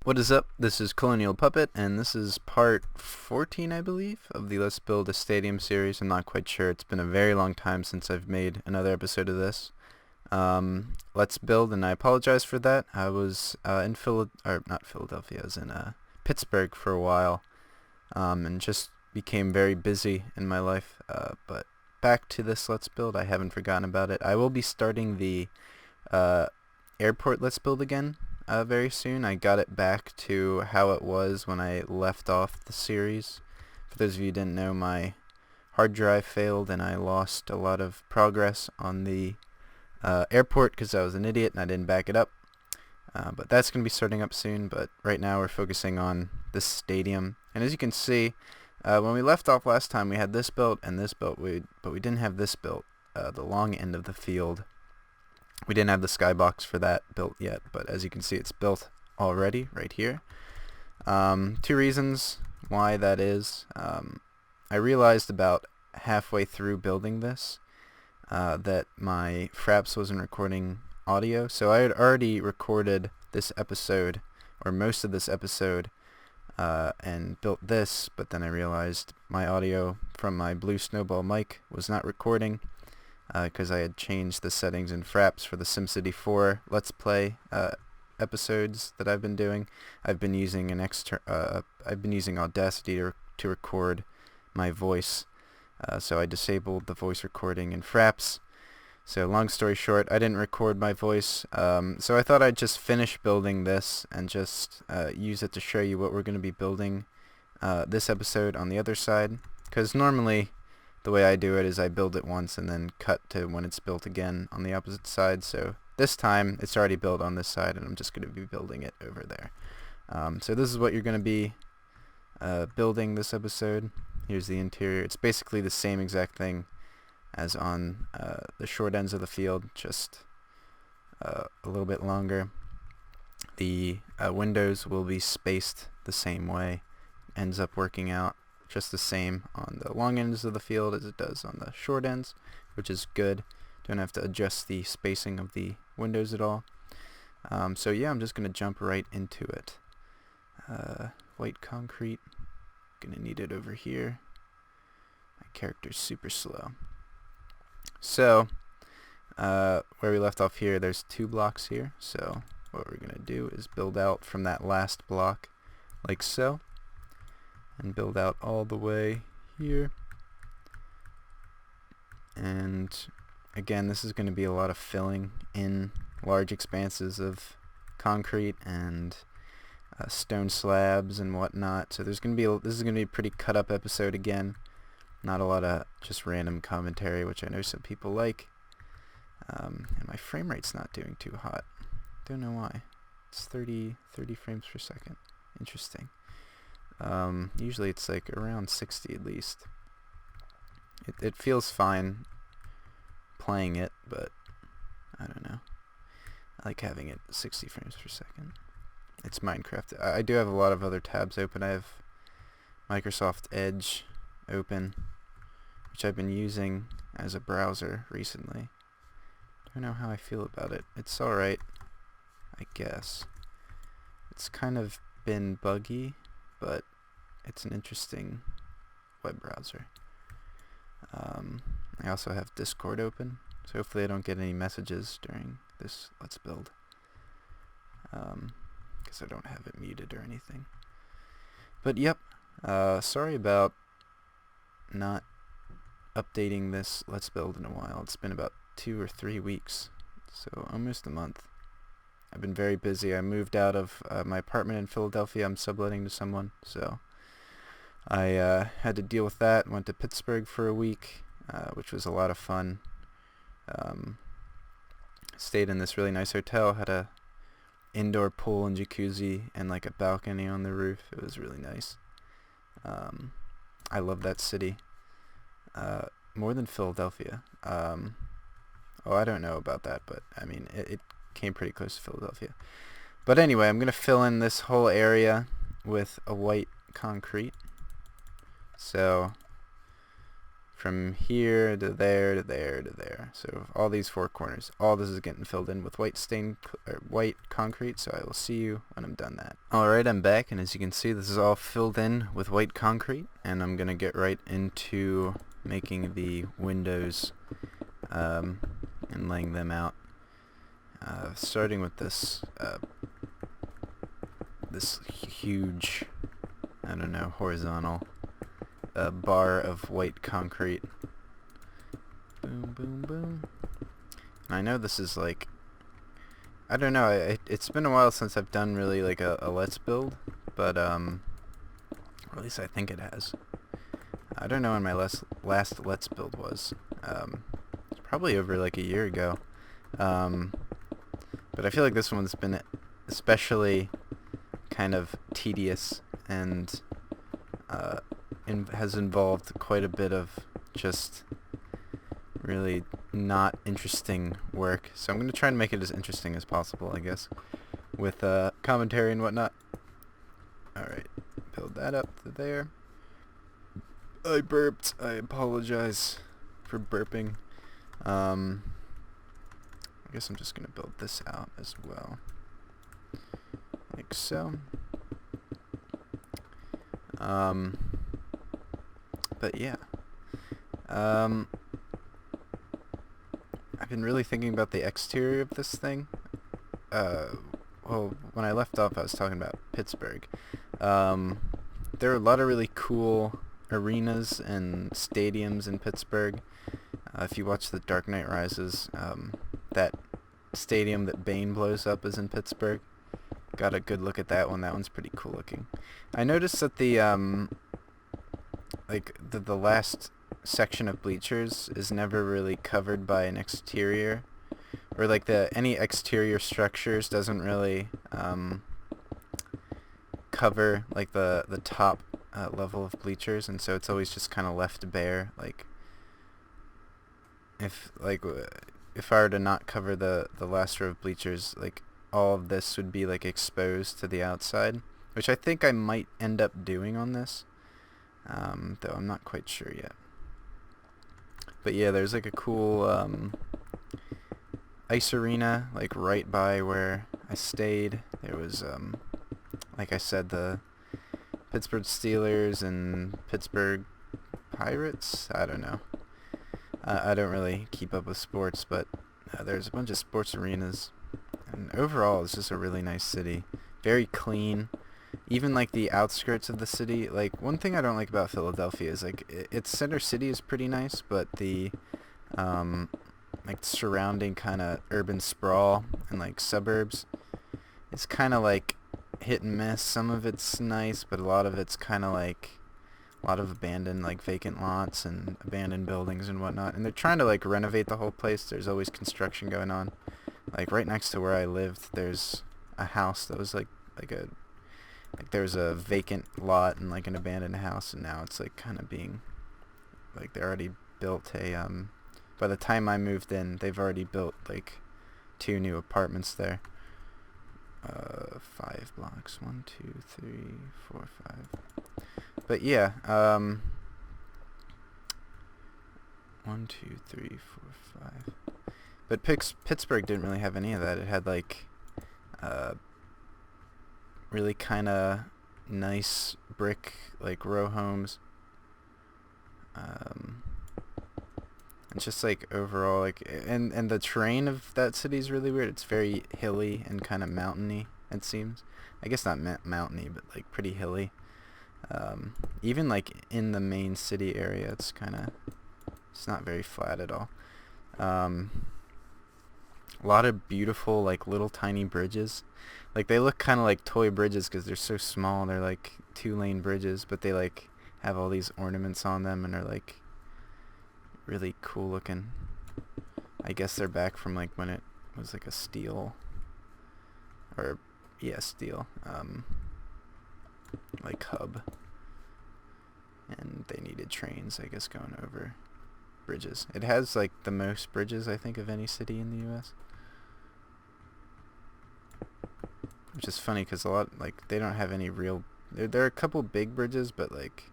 What is up? This is Colonial Puppet, and this is part 14, I believe, of the Let's Build a Stadium series. I'm not quite sure. It's been a very long time since I've made another episode of this. Let's build, and I apologize for that. I was not Philadelphia. I was in Pittsburgh for a while, and just became very busy in my life. But back to this Let's Build. I haven't forgotten about it. I will be starting the airport Let's Build again very soon. I got it back to how it was when I left off the series. For those of you who didn't know, my hard drive failed and I lost a lot of progress on the airport because I was an idiot and I didn't back it up. But that's going to be starting up soon, but right now we're focusing on this stadium. And as you can see, when we left off last time, we had this built and this built, but we didn't have this built, the long end of the field. We didn't have the Skybox for that built yet, but as you can see, it's built already right here. Two reasons why that is. I realized about halfway through building this that my Fraps wasn't recording audio, so I had already recorded this episode, or most of this episode, and built this, but then I realized my audio from my Blue Snowball mic was not recording, because I had changed the settings in Fraps for the SimCity 4 Let's Play episodes that I've been doing. I've been using Audacity to record my voice, so I disabled the voice recording in Fraps. So long story short, I didn't record my voice, so I thought I'd just finish building this and just use it to show you what we're going to be building this episode on the other side, because normally the way I do it is I build it once and then cut to when it's built again on the opposite side. So this time it's already built on this side and I'm just going to be building it over there. So this is what you're going to be building this episode. Here's the interior. It's basically the same exact thing as on the short ends of the field, just a little bit longer. The windows will be spaced the same way. Ends up working out just the same on the long ends of the field as it does on the short ends, which is good. Don't have to adjust the spacing of the windows at all. So yeah, I'm just going to jump right into it. White concrete, gonna need it over here. My character's super slow. So where we left off here, there's 2 blocks here, so what we're gonna do is build out from that last block like so, and build out all the way here. And again, this is going to be a lot of filling in large expanses of concrete and stone slabs and whatnot. So there's going to be this is going to be a pretty cut up episode again. Not a lot of just random commentary, which I know some people like. And my frame rate's not doing too hot. Don't know why. It's 30 frames per second. Interesting. Usually it's like around 60 at least. It feels fine playing it, but I don't know. I like having it 60 frames per second. It's Minecraft. I do have a lot of other tabs open. I have Microsoft Edge open, which I've been using as a browser recently. Don't know how I feel about it. It's alright, I guess. It's kind of been buggy, but it's an interesting web browser. I also have Discord open, so hopefully I don't get any messages during this Let's Build, because I don't have it muted or anything. But yep, sorry about not updating this Let's Build in a while. It's been about 2 or 3 weeks, so almost a month. I've been very busy. I moved out of my apartment in Philadelphia. I'm subletting to someone, so I had to deal with that. Went to Pittsburgh for a week, which was a lot of fun. Stayed in this really nice hotel. Had a indoor pool and jacuzzi and like a balcony on the roof. It was really nice. I love that city more than Philadelphia. I don't know about that, but I mean it came pretty close to Philadelphia. But anyway, I'm gonna fill in this whole area with a white concrete. So from here to there to there to there. So all these four corners, all this is getting filled in with white concrete. So I will see you when I'm done that. Alright, I'm back, and as you can see, this is all filled in with white concrete, and I'm gonna get right into making the windows and laying them out. Starting with this this huge, I don't know, horizontal bar of white concrete. Boom, boom, boom. And I know this is like, I don't know, it's been a while since I've done really like a Let's Build, but or at least I think it has. I don't know when my last Let's Build was. It's probably over like a year ago. But I feel like this one's been especially kind of tedious and has involved quite a bit of just really not interesting work. So I'm going to try and make it as interesting as possible, I guess, with commentary and whatnot. Alright, build that up to there. I burped. I apologize for burping. I guess I'm just going to build this out as well. Like so. But yeah. I've been really thinking about the exterior of this thing. Well, when I left off, I was talking about Pittsburgh. There are a lot of really cool arenas and stadiums in Pittsburgh. If you watch The Dark Knight Rises, that stadium that Bane blows up is in Pittsburgh. Got a good look at that one. That one's pretty cool looking. I noticed that the the last section of bleachers is never really covered by an exterior, or like any exterior structures doesn't really cover like the top level of bleachers, and so it's always just kind of left bare. Like if I were to not cover the last row of bleachers, like all of this would be like exposed to the outside, which I think I might end up doing on this, though I'm not quite sure yet. But yeah, there's like a cool ice arena like right by where I stayed. There was like I said, the Pittsburgh Steelers and Pittsburgh Pirates. I don't know. I don't really keep up with sports, but there's a bunch of sports arenas. And overall, it's just a really nice city. Very clean. Even like the outskirts of the city. Like one thing I don't like about Philadelphia is like its center city is pretty nice, but the like surrounding kind of urban sprawl and like suburbs is kind of like hit and miss. Some of it's nice, but a lot of it's kind of like a lot of abandoned like vacant lots and abandoned buildings and whatnot. And they're trying to like renovate the whole place. There's always construction going on. Like right next to where I lived, there's a house that was like there's a vacant lot and like an abandoned house, and now it's like kind of being like they already built a by the time I moved in, they've already built like 2 new apartments there. 5 blocks, 1, 2, 3, 4, 5. But yeah, 1, 2, 3, 4, 5. But Pittsburgh didn't really have any of that. It had like really kind of nice brick like row homes. It's just like overall like and the terrain of that city is really weird. It's very hilly and kind of mountainy, it seems. I guess not mountainy, but like pretty hilly. Even like in the main city area, it's not very flat at all. A lot of beautiful like little tiny bridges. Like they look kind of like toy bridges because they're so small. They're like 2-lane bridges, but they like have all these ornaments on them and are like really cool looking. I guess they're back from like when it was like a steel, or yeah, steel like hub, and they needed trains, I guess, going over bridges. It has like the most bridges, I think, of any city in the US, which is funny because a lot like they don't have any real. There are a couple big bridges, but like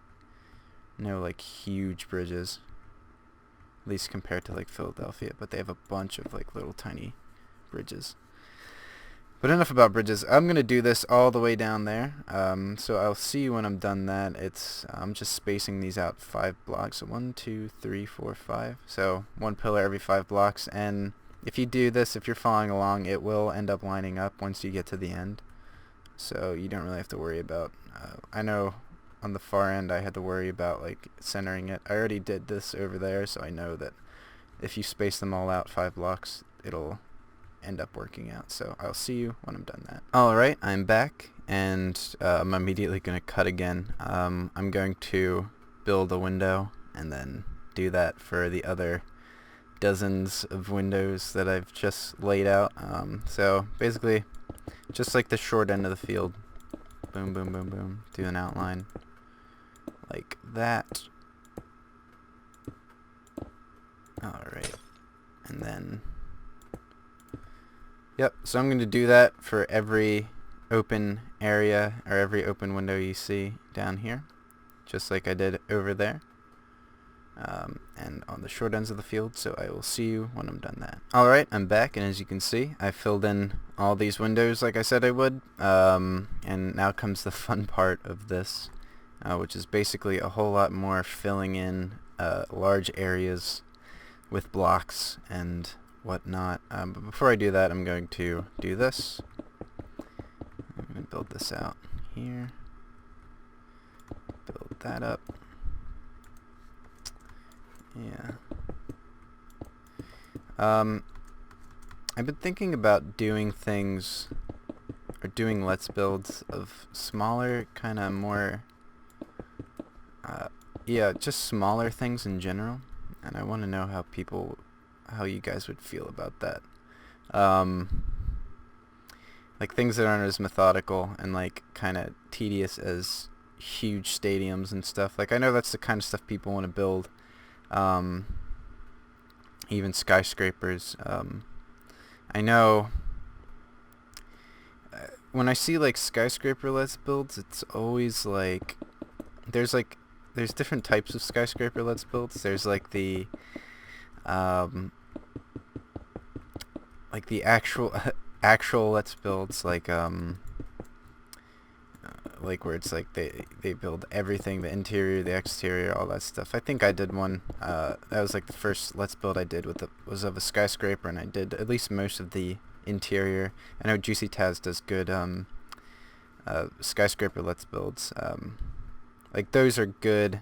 no like huge bridges. at least compared to like Philadelphia, but they have a bunch of like little tiny bridges. But enough about bridges. I'm going to do this all the way down there, so I'll see you when I'm done that. I'm just spacing these out 5 blocks, so 1, 2, 3, 4, 5, so 1 pillar every 5 blocks, and if you do this, if you're following along, it will end up lining up once you get to the end, so you don't really have to worry about, I know on the far end I had to worry about like centering it. I already did this over there, so I know that if you space them all out 5 blocks, it'll end up working out. So I'll see you when I'm done that. Alright, I'm back, and I'm immediately going to cut again. I'm going to build a window and then do that for the other dozens of windows that I've just laid out. So basically just like the short end of the field, boom boom boom boom, do an outline like that. Alright, and then yep, so I'm going to do that for every open area or every open window you see down here, just like I did over there, and on the short ends of the field, so I will see you when I'm done that. Alright, I'm back, and as you can see, I filled in all these windows like I said I would, and now comes the fun part of this, which is basically a whole lot more filling in large areas with blocks and whatnot. But before I do that, I'm going to do this. I'm going to build this out here. Build that up. Yeah. I've been thinking about doing things, or doing let's builds of smaller, kind of more, yeah, just smaller things in general. And I want to know how you guys would feel about that. Like things that aren't as methodical and like kind of tedious as huge stadiums and stuff. Like I know that's the kind of stuff people want to build. Even skyscrapers. I know when I see like skyscraper let's builds, it's always like there's different types of skyscraper let's builds. There's like the actual let's builds, like where it's like they build everything, the interior, the exterior, all that stuff. I think I did one that was like the first let's build I did was of a skyscraper, and I did at least most of the interior. I know Juicy Taz does good skyscraper let's builds. Like those are good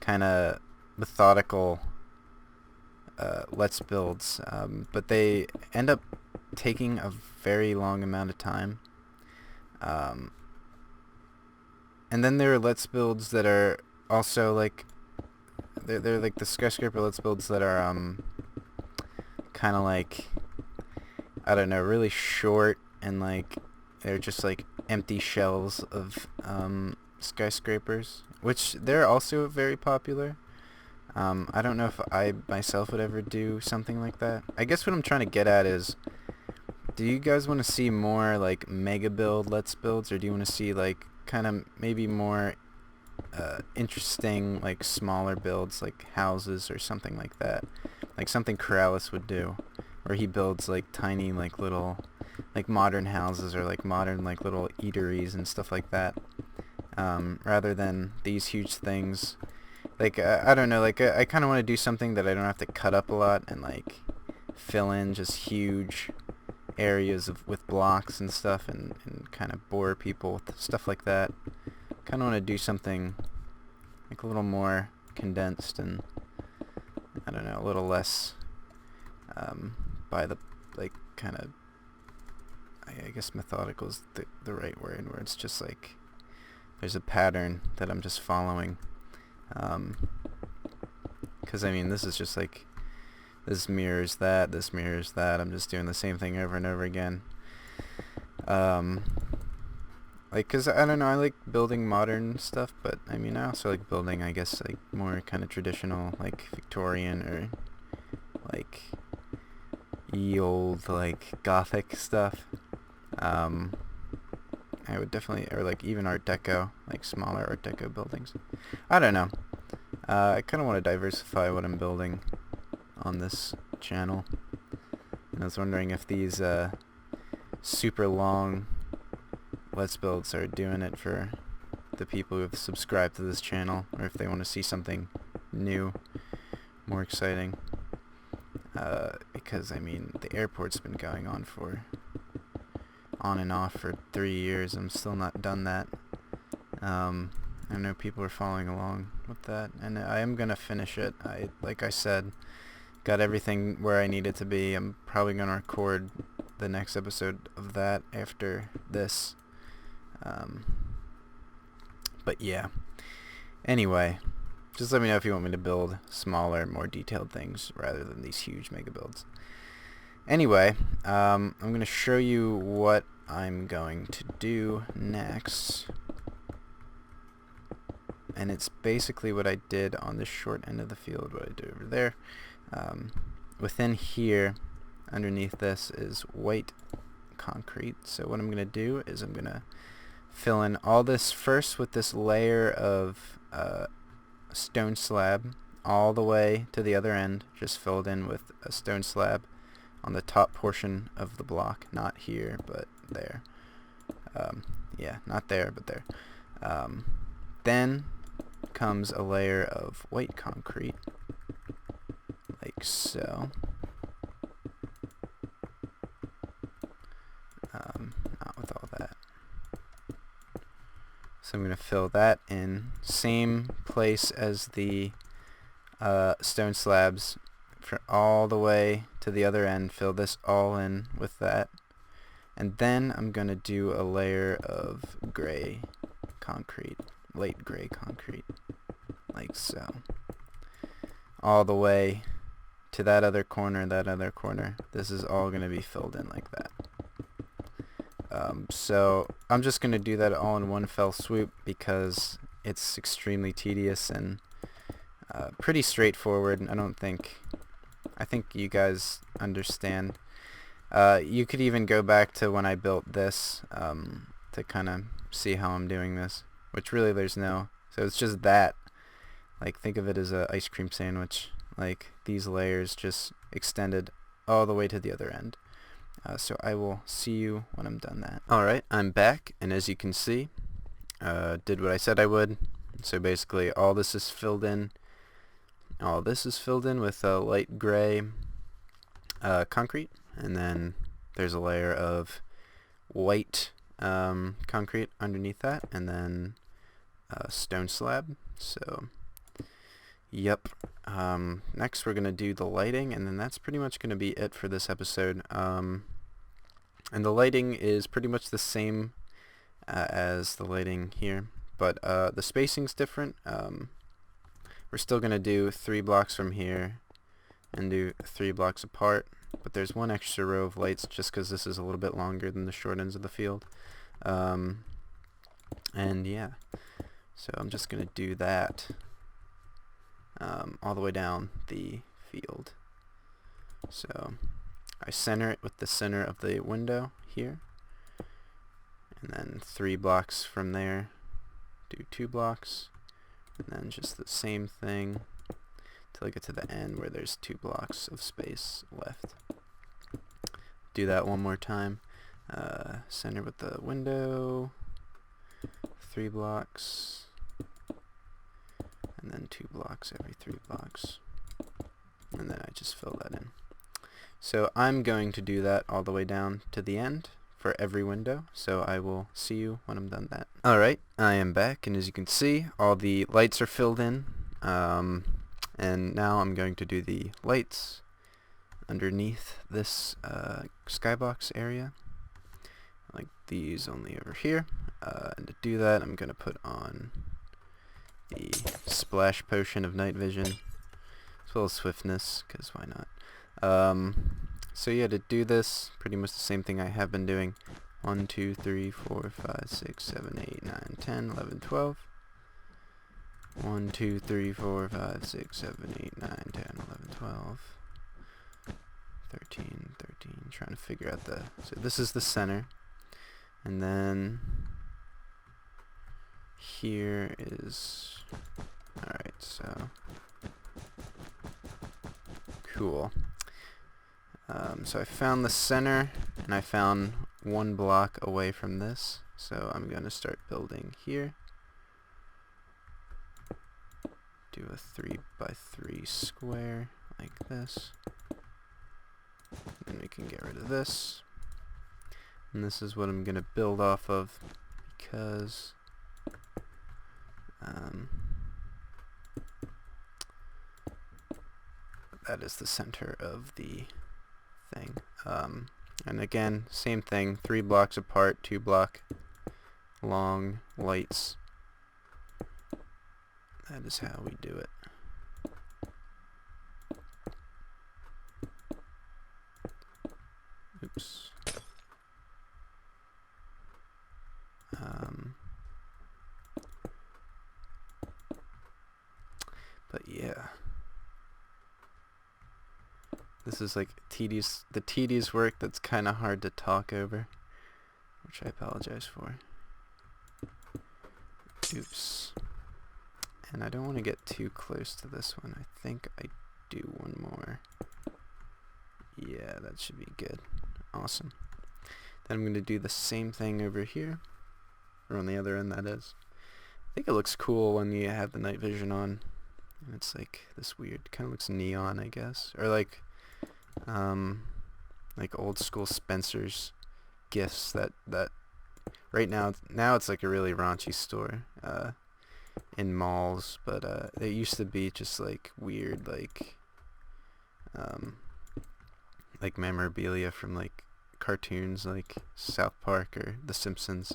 kind of methodical let's builds, but they end up taking a very long amount of time. And then there are let's builds that are also like they're like the skyscraper let's builds that are kind of like, I don't know, really short, and like they're just like empty shells of skyscrapers, which they're also very popular. I don't know if I myself would ever do something like that. I guess what I'm trying to get at is, do you guys want to see more like mega build let's builds, or do you want to see like kind of maybe more interesting like smaller builds like houses or something like that, like something Corrales would do, where he builds like tiny like little like modern houses, or like modern like little eateries and stuff like that, rather than these huge things. Like I don't know, like I kind of want to do something that I don't have to cut up a lot and like fill in just huge areas with blocks and stuff, and kind of bore people with stuff like that. Kind of want to do something like a little more condensed, and I don't know, a little less by the like kind of, I guess methodical is the right word, where it's just like there's a pattern that I'm just following. Because I mean, this is just like, this mirrors that, this mirrors that. I'm just doing the same thing over and over again. Like, cause I don't know, I like building modern stuff, but I mean, I also like building, I guess, like more kind of traditional, like Victorian, or like ye old, like Gothic stuff. I would definitely, or like even Art Deco, like smaller Art Deco buildings. I don't know. I kind of want to diversify what I'm building. on this channel. And I was wondering if these super long Let's Builds are doing it for the people who have subscribed to this channel, or if they want to see something new, more exciting. Because, I mean, the airport's been going on and off for 3 years. I'm still not done that. I know people are following along with that, and I am gonna finish it. Like I said, got everything where I need it to be. I'm probably gonna record the next episode of that after this. But yeah. Anyway, just let me know if you want me to build smaller, more detailed things rather than these huge mega builds. Anyway, I'm going to show you what I'm going to do next. And it's basically what I did on this short end of the field, what I did over there. Within here, underneath this, is white concrete. So what I'm going to do is I'm going to fill in all this first with this layer of stone slab all the way to the other end, just filled in with a stone slab on the top portion of the block, not here but there. Yeah, not there but there. Then comes a layer of white concrete, like so. Not with all that. So I'm going to fill that in, same place as the stone slabs, for all the way to the other end. Fill this all in with that, and then I'm going to do a layer of gray concrete, light gray concrete, like so, all the way to that other corner, that other corner. This is all going to be filled in like that. So I'm just going to do that all in one fell swoop because it's extremely tedious and pretty straightforward. I think you guys understand. You could even go back to when I built this to kind of see how I'm doing this, which really there's no. So it's just that. Like, think of it as a ice cream sandwich. Like, these layers just extended all the way to the other end. So I will see you when I'm done that. Alright, I'm back, and as you can see, did what I said I would. So basically all this is filled in. All this is filled in with light gray concrete, and then there's a layer of white concrete underneath that, and then stone slab. So yep. Next we're going to do the lighting, and then that's pretty much going to be it for this episode. And the lighting is pretty much the same as the lighting here, but the spacing's different. We're still going to do 3 blocks from here and do 3 blocks apart, but there's one extra row of lights just because this is a little bit longer than the short ends of the field. And yeah, so I'm just going to do that all the way down the field. So I center it with the center of the window here, and then 3 blocks from there, do 2 blocks, and then just the same thing till I get to the end where there's 2 blocks of space left. Do that one more time. Center with the window, 3 blocks, and then 2 blocks every 3 blocks, and then I just fill that in. So I'm going to do that all the way down to the end for every window, so I will see you when I'm done that. Alright, I am back, and as you can see, all the lights are filled in, and now I'm going to do the lights underneath this skybox area, like these only over here. And to do that, I'm going to put on the splash potion of night vision, as well as swiftness, because why not? So yeah, to do this, pretty much the same thing I have been doing. 1, 2, 3, 4, 5, 6, 7, 8, 9, 10, 11, 12. 1, 2, 3, 4, 5, 6, 7, 8, 9, 10, 11, 12. 13, trying to figure out the... So this is the center. And then here is... Alright, so... Cool. So I found the center, and I found one block away from this. So I'm going to start building here. Do a 3 by 3 square like this. Then we can get rid of this. And this is what I'm going to build off of, because that is the center of the thing. And again, same thing, 3 blocks apart, 2 block long lights. That is how we do it. Oops. But yeah. This is like the tedious work that's kind of hard to talk over, which I apologize for. Oops. And I don't want to get too close to this one. I think I do one more. Yeah, that should be good. Awesome. Then I'm going to do the same thing over here, or on the other end, that is. I think it looks cool when you have the night vision on, and it's like this weird, kind of looks neon, I guess, or like old school Spencer's gifts that right now it's like a really raunchy store in malls, but it used to be just like weird like memorabilia from like cartoons like South Park or The Simpsons.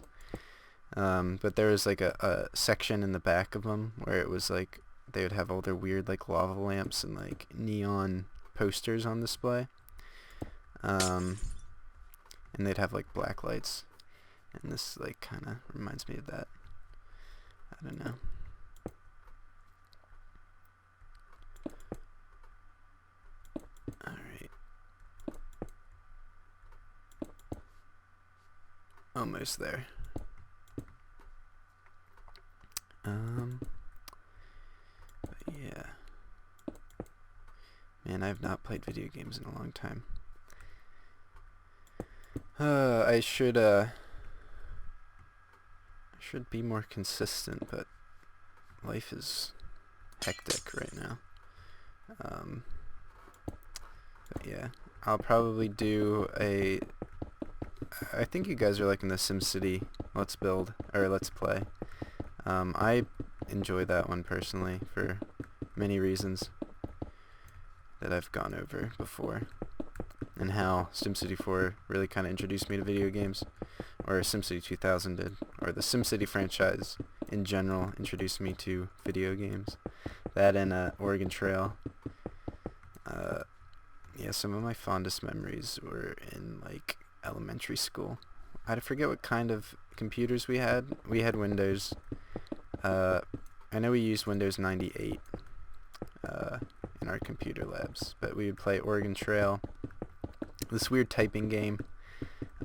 But there was like a section in the back of them where it was like they would have all their weird like lava lamps and like neon posters on display. And they'd have like black lights, and this like kind of reminds me of that. I don't know. Alright. Almost there. But yeah. Man, I have not played video games in a long time. I should be more consistent, but life is hectic right now. But yeah, I'll probably do I think you guys are liking the SimCity Let's Build, or Let's Play. I enjoy that one personally for many reasons that I've gone over before, and how SimCity 4 really kind of introduced me to video games, or SimCity 2000 did, or the SimCity franchise in general introduced me to video games. That and Oregon Trail. Yeah, some of my fondest memories were in like elementary school. I forget what kind of computers we had. We had Windows. I know we used Windows 98 in our computer labs, but we would play Oregon Trail, this weird typing game.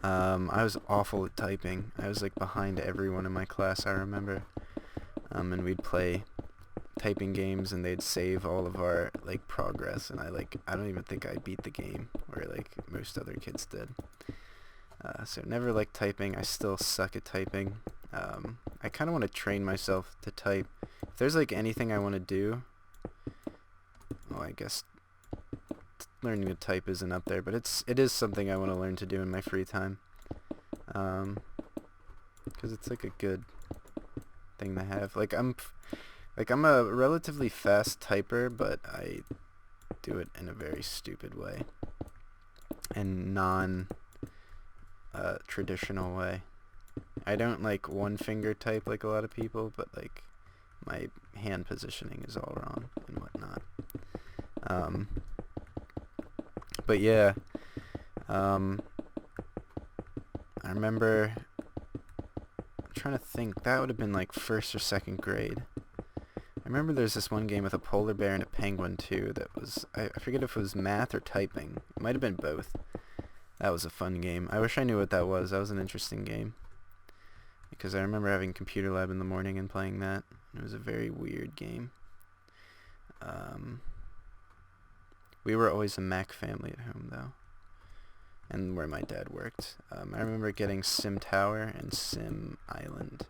I was awful at typing. I was like behind everyone in my class, I remember. And we'd play typing games, and they'd save all of our like progress, and I don't even think I beat the game, where like most other kids did. So never liked typing. I still suck at typing. I kind of want to train myself to type. If there's like anything I want to do, well, I guess learning to type isn't up there, but it is something I want to learn to do in my free time. Because it's like a good thing to have. Like I'm a relatively fast typer, but I do it in a very stupid way and traditional way. I don't like one finger type like a lot of people, but like my hand positioning is all wrong and whatnot. But yeah, I remember, I'm trying to think, that would have been like 1st or 2nd grade. I remember there's this one game with a polar bear and a penguin too that was, I forget if it was math or typing. It might have been both. That was a fun game. I wish I knew what that was. That was an interesting game, because I remember having computer lab in the morning and playing that. It was a very weird game. We were always a Mac family at home, though, and where my dad worked. I remember getting Sim Tower and Sim Island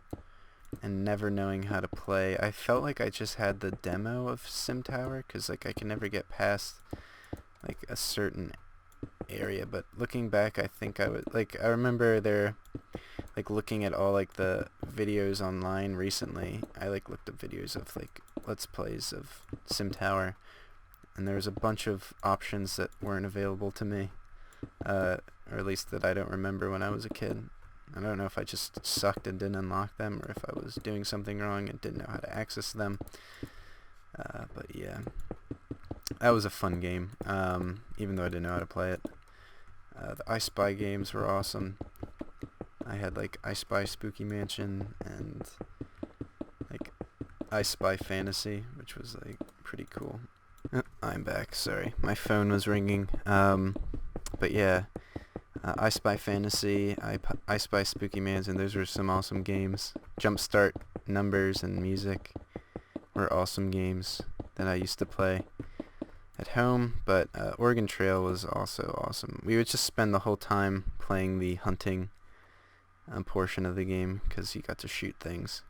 and never knowing how to play. I felt like I just had the demo of Sim Tower because like I could never get past like a certain area, but looking back I think I would like I remember there like looking at all like the videos online recently. I like looked up videos of like let's plays of Sim Tower, and there was a bunch of options that weren't available to me, or at least that I don't remember when I was a kid. I don't know if I just sucked and didn't unlock them, or if I was doing something wrong and didn't know how to access them. But yeah, that was a fun game, even though I didn't know how to play it. The I Spy games were awesome. I had like I Spy Spooky Mansion and like I Spy Fantasy, which was like pretty cool. I'm back, sorry. My phone was ringing. But yeah, I Spy Fantasy, I Spy Spooky Mansion, those were some awesome games. Jumpstart Numbers and Music were awesome games that I used to play at home, but Oregon Trail was also awesome. We would just spend the whole time playing the hunting portion of the game because you got to shoot things,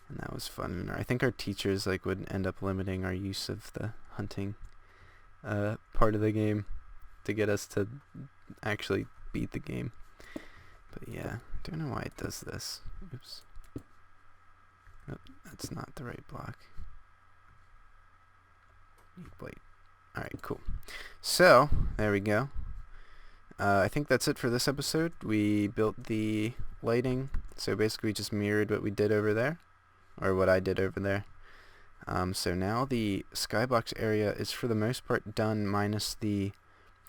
and that was fun. And I think our teachers like would end up limiting our use of the hunting part of the game to get us to actually beat the game. But yeah, I don't know why it does this. Oops. Nope, that's not the right block. Wait. Alright, cool. So, there we go. I think that's it for this episode. We built the lighting, so basically we just mirrored what we did over there, or what I did over there. So now the skybox area is for the most part done, minus the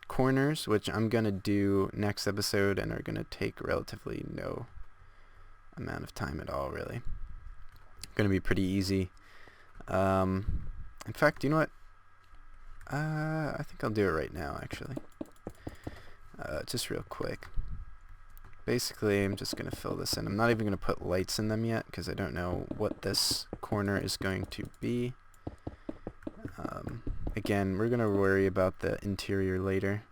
corners, which I'm going to do next episode and are going to take relatively no amount of time at all, really. Going to be pretty easy. In fact, you know what? I think I'll do it right now, actually. Just real quick. Basically, I'm just going to fill this in. I'm not even going to put lights in them yet, because I don't know what this corner is going to be. Again, we're going to worry about the interior later,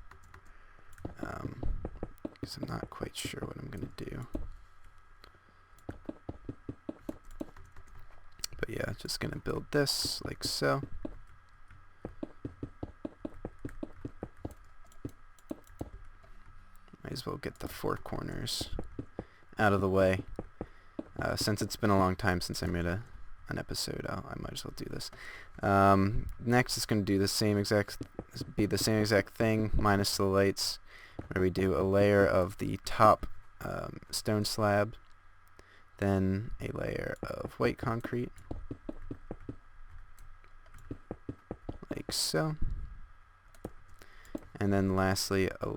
because I'm not quite sure what I'm going to do. But yeah, just going to build this like so. Might as well get the four corners out of the way. Since it's been a long time since I made an episode, I might as well do this. Next, it's going to do the same exact thing, minus the lights, where we do a layer of the top stone slab, then a layer of white concrete, like so, and then lastly a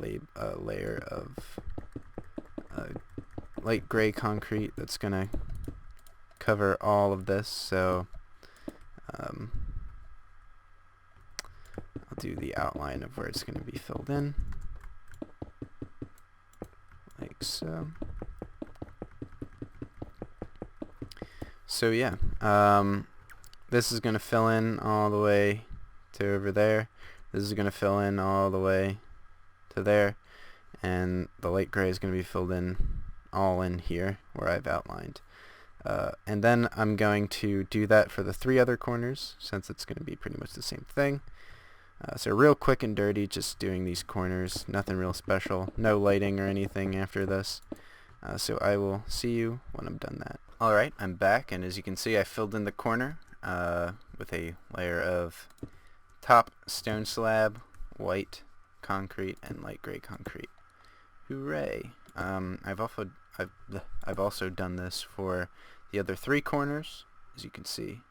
layer of light gray concrete that's going to cover all of this. So I'll do the outline of where it's going to be filled in, like so. So yeah, this is going to fill in all the way to over there. This is going to fill in all the way to there, and the light gray is going to be filled in all in here where I've outlined. And then I'm going to do that for the three other corners, since it's going to be pretty much the same thing. So real quick and dirty, just doing these corners, nothing real special, no lighting or anything after this. So I will see you when I'm done that. Alright, I'm back, and as you can see, I filled in the corner with a layer of top stone slab, white concrete, and light gray concrete. Hooray! I've also done this for the other three corners, as you can see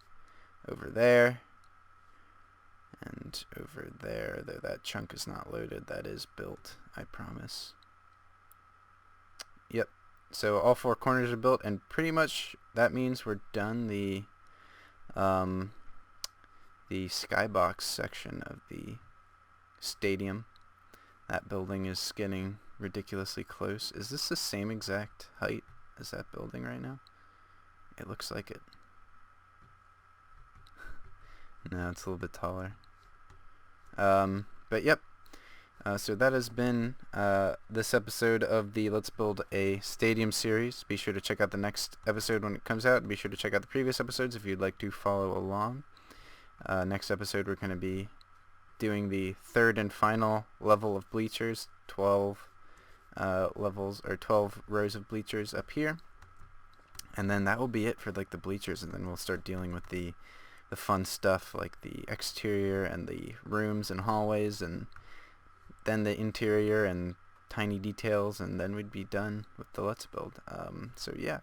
over there and over there. Though that chunk is not loaded, that is built, I promise. Yep. So all four corners are built, and pretty much that means we're done the skybox section of the stadium. That building is getting ridiculously close. Is this the same exact height as that building right now? It looks like it. No, it's a little bit taller. But yep. So that has been this episode of the Let's Build a Stadium series. Be sure to check out the next episode when it comes out. And be sure to check out the previous episodes if you'd like to follow along. Next episode we're going to be doing the third and final level of bleachers. 12 levels, or 12 rows of bleachers up here. And then that will be it for like the bleachers, and then we'll start dealing with the fun stuff like the exterior and the rooms and hallways, and then the interior and tiny details, and then we'd be done with the Let's Build. So yeah,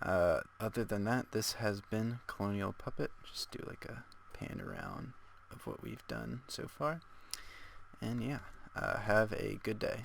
other than that, this has been Colonial Puppet. Just do like a pan around of what we've done so far, and yeah, have a good day.